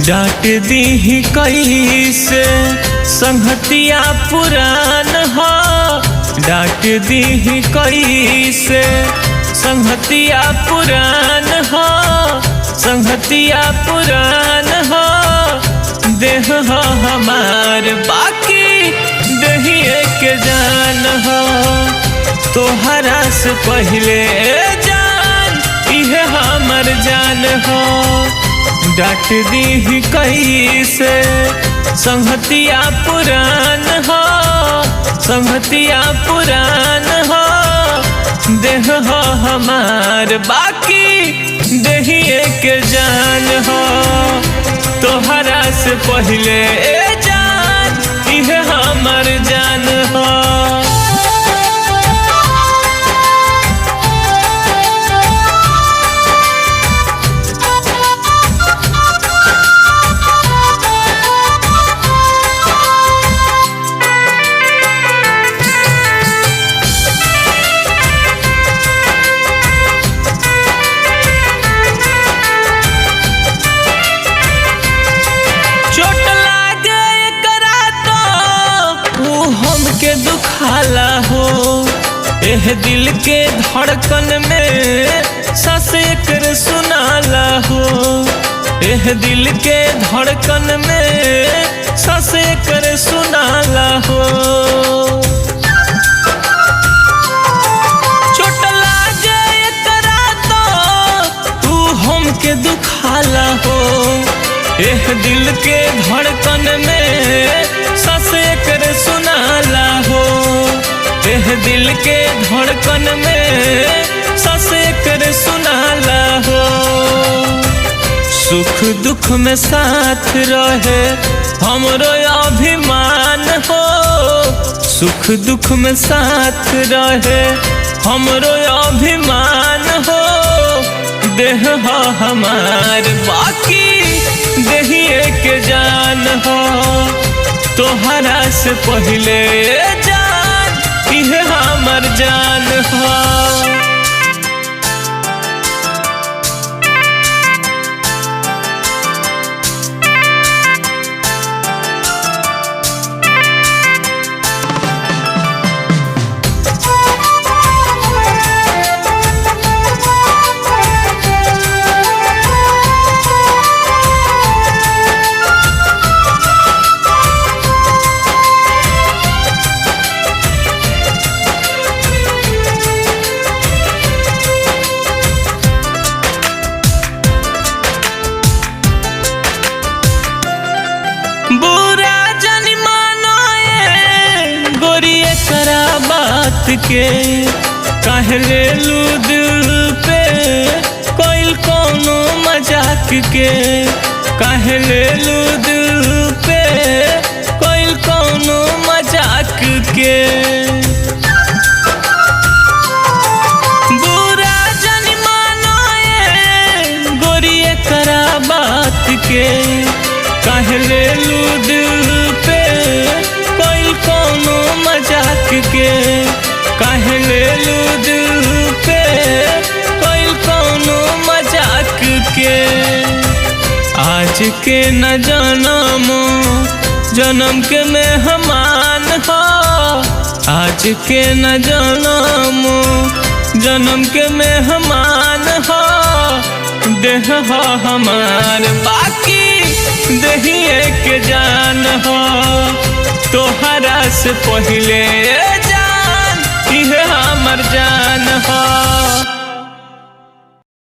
डांट दी कैसे संगतिया पुरान हो, डांट दी कैसे संगतिया पुरान हो, संगतिया पुरान हो। देह हो हमार बाकी दहिए के जान हो, तोहरा से पहले जान इहे हमर जान हो। डांट दी कैसे संगतिया पुरान हो, संगतिया पुरान हो। देह हो हमार बाकी दहिए के जान हो, तोहरा से पहले जान इहे हमर जान हो। हमके दुखाला हो, एह दिल के धड़कन में सांस कर सुनाला हो, एह दिल के धड़कन में सांस कर सुनाला हो। चोट लागे एकरा तो तू हमके दुखाला हो, एह दिल के धड़कन में सांस कर सुनाला हो, एह दिल के धड़कन में सांस कर सुनाला हो। सुख दुख में साथ रहे हमरो अभिमान हो, सुख दुख में साथ रहे हमरो अभिमान हो। देह हो हमार बाकी दहिए के जान हो, तोहरा से पहले जान इहे हमर जान हो। बुरा जानी मानो ये गोरिये करा बात के, काहे ले लू दिल पे कोई कोनो मजाक के, काहे ले लू दिल पे कोई कोनो मजाक के। बुरा जानी मानो ये गोरिये करा बात के, काहे ले लू दिल पे कोई कोनो मजाक के, काहे ले लू दिल पे कोई कोनो मजाक के। आज के न जनमो जन्म के मेहमान हो, आज के न जनमो जन्म के मेहमान हो। देह हो हमार बाकी दहिए के जान हो, तोहरा से पहले जान इहे हमर जान हो।